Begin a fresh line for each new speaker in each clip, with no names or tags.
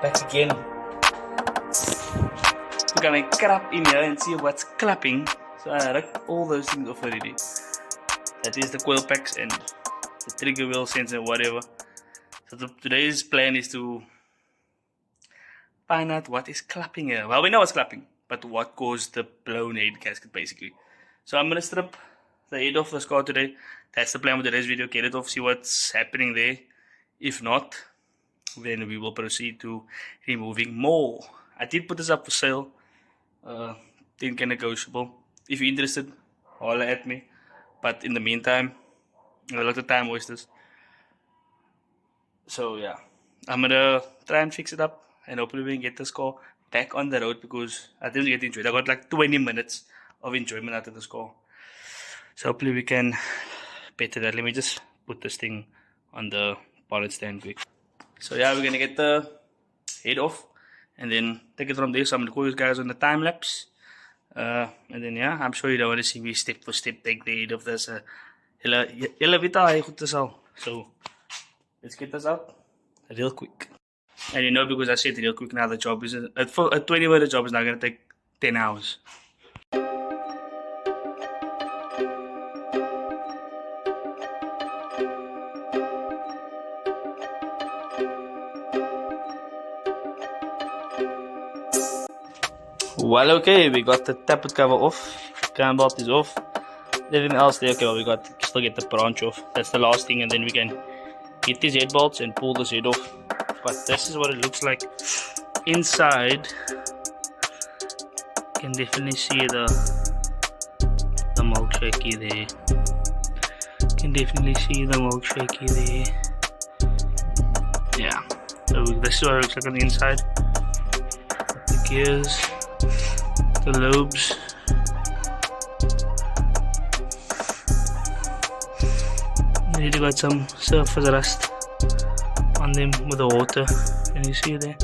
Back again. We're gonna clap in here and see what's clapping. So I ripped all those things off already. That is the coil packs and the trigger wheel sensor and whatever. So today's plan is to find out what is clapping here. Well, we know what's clapping, but what caused the blown head gasket basically. So I'm gonna strip the head off this car today. That's the plan with today's video. Get it off, see what's happening there. If not, then we will proceed to removing more. I did put this up for sale, 10k negotiable. If you're interested, holler at me. But in the meantime, a lot of time wasters. So yeah, I'm gonna try and fix it up, and hopefully we can get this car back on the road, because I didn't get enjoyed. I got like 20 minutes of enjoyment out of this car. So hopefully we can better that. Let me just put this thing on the pallet stand quick. So yeah, we're gonna get the head off and then take it from there. So I'm gonna call you guys on the time lapse, and then yeah, I'm sure you don't want to see me step for step take the head of this. So let's get this out real quick. And you know, because I said real quick now, the job is a 20-minute job is now gonna take 10 hours. Well, okay, we got the tappet cover off, cam bolt is off, everything else there. Okay, well, we got still get the branch off. That's the last thing, and then we can get these head bolts and pull this head off. But this is what it looks like inside. You can definitely see the milkshakey there. You can definitely see the milkshakey there. Yeah, so this is what it looks like on the inside. The gears, the lobes, you got some surface rust on them with the water. Can you see there?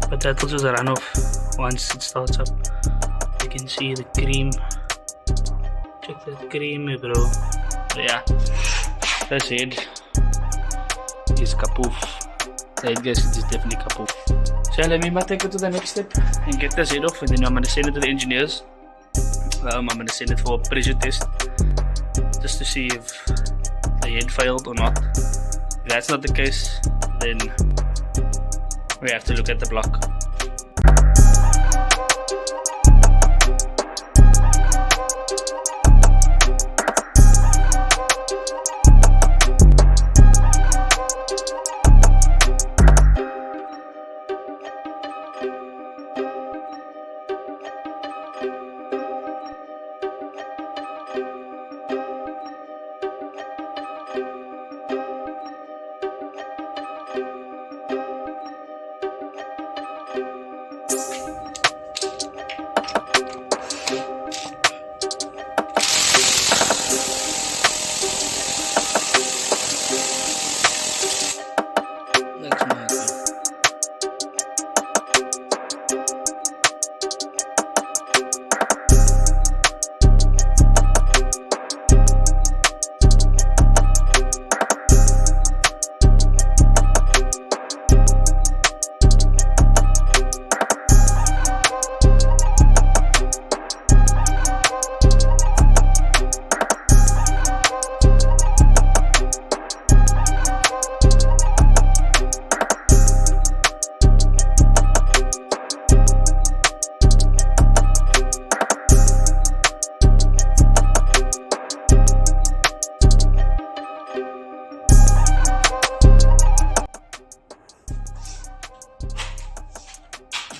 But that will just run off once it starts up. You can see the cream. Check that cream, bro. So yeah, this head is kapoof. The head gasket is definitely kapoof. So let me take it to the next step and get this head off, and then I'm going to send it to the engineers. I'm going to send it for a pressure test just to see if the head failed or not. If that's not the case, then we have to look at the block.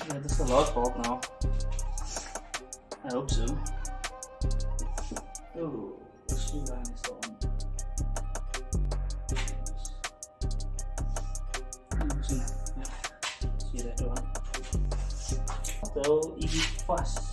Yeah, this is the last bolt now. I hope so. Oh, the screw line is still on. See that one? So easy fast.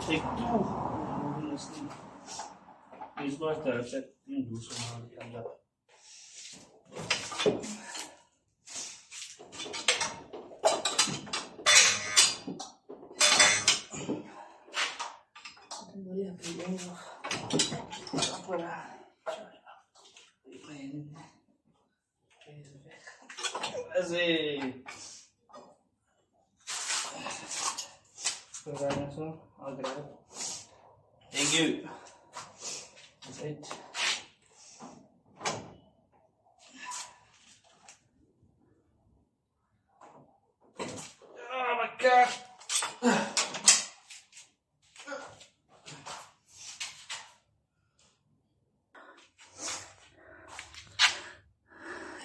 take two. These guys that do some thumbs up. I'll grab it. Thank you. That's it. Oh my god.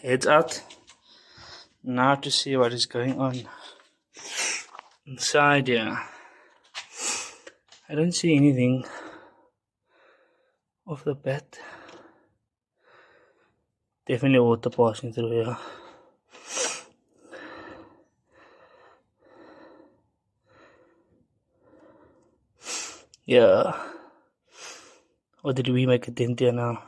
Heads out. Now to see what is going on inside here. I don't see anything off the bat. Definitely water passing through here. Yeah. Or did we make a dent here now?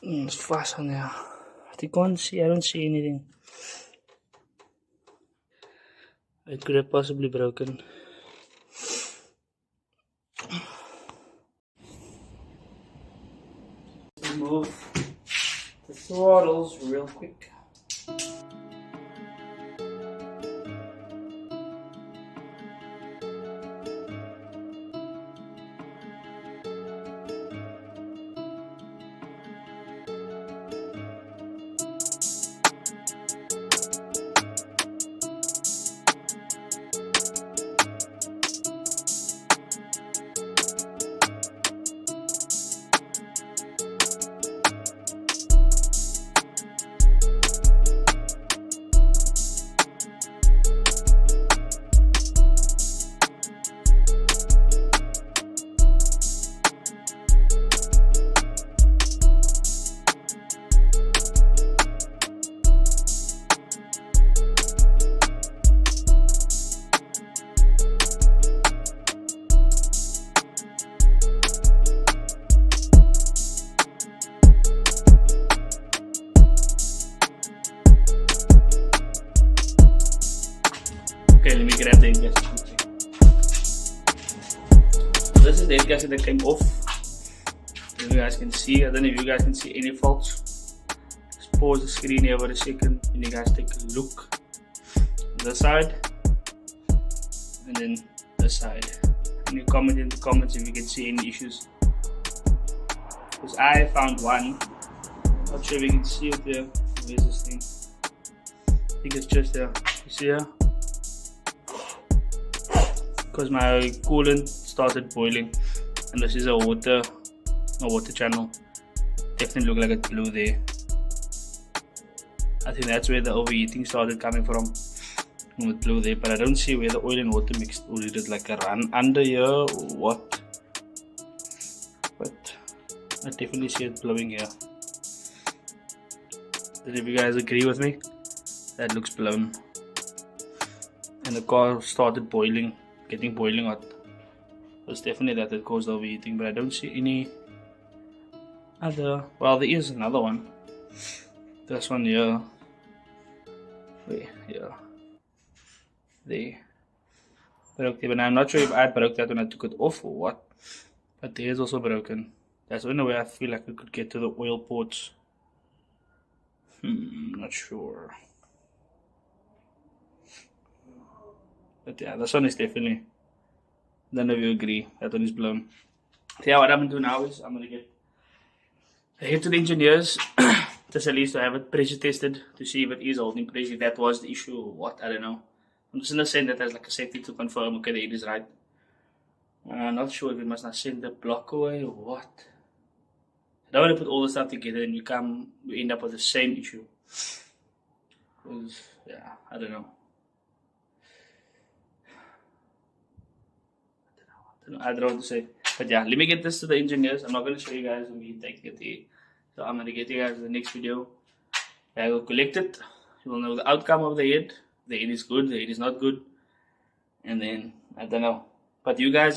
It's fast on there. I don't see anything. It could have possibly broken. Remove the throttles real quick. Okay, let me grab the end gasket. This is the end gasket that came off. As you guys can see, I don't know if you guys can see any faults. Just pause the screen here for a second and you guys take a look. This side and then this side. And you comment in the comments if you can see any issues. Because I found one. Not sure if you can see it there. Where's this thing? I think it's just there. You see here? Because my coolant started boiling, and this is a water channel. Definitely look like it blew there. I think that's where the overheating started coming from. It blew there, but I don't see where the oil and water mixed, or did it like a run under here or what? But I definitely see it blowing here. And if you guys agree with me, that looks blown. And the car started boiling. Getting boiling hot. It's definitely that caused overheating, but I don't see any other. Well, there is another one. This one here. Wait, here. There. Broke there, but I'm not sure if I broke that when I took it off or what. But there is also broken. That's the only way I feel like we could get to the oil ports. Not sure. But yeah, this one is definitely, none of you agree, that one is blown. So yeah, what I'm going to do now is, I'm going to head to the engineers, just at least to have it pressure tested, to see if it is holding pressure, if that was the issue or what, I don't know. I'm just going to send that as like a safety to confirm, okay, the head is right. I'm not sure if we must not send the block away or what. I don't want to put all the stuff together and we end up with the same issue. Because, yeah, I don't know. I don't know what to say. But yeah, let me get this to the engineers. I'm not going to show you guys when we take it there. So I'm gonna get you guys in the next video. I will collect it. You will know the outcome of the head. The head is good, the head is not good. And then, I don't know. But you guys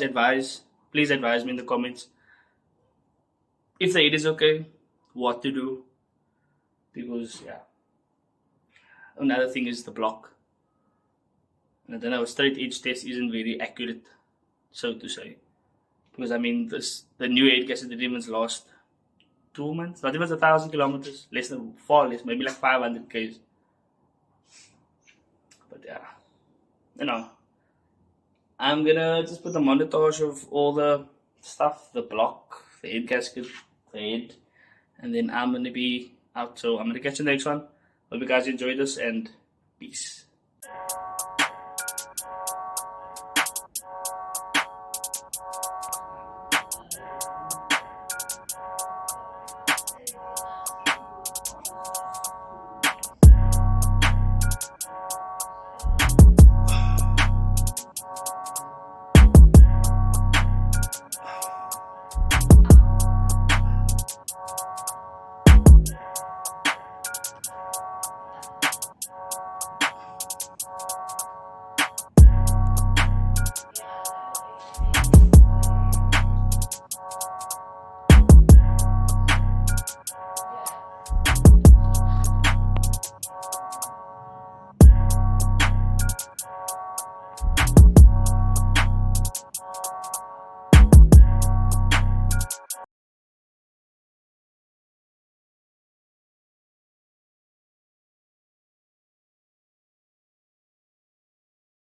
please advise me in the comments. If the head is okay, what to do. Because, yeah. Another thing is the block. And I don't know, a straight edge test isn't very accurate, so to say. Because I mean, the new head gasket didn't last 2 months, not even 1,000 kilometers, far less, maybe like 500 k's. But yeah, you know, I'm gonna just put a montage of all the stuff, the block, the head gasket, the head, and then I'm gonna be out. So I'm gonna catch you next one. Hope you guys enjoyed this, and peace.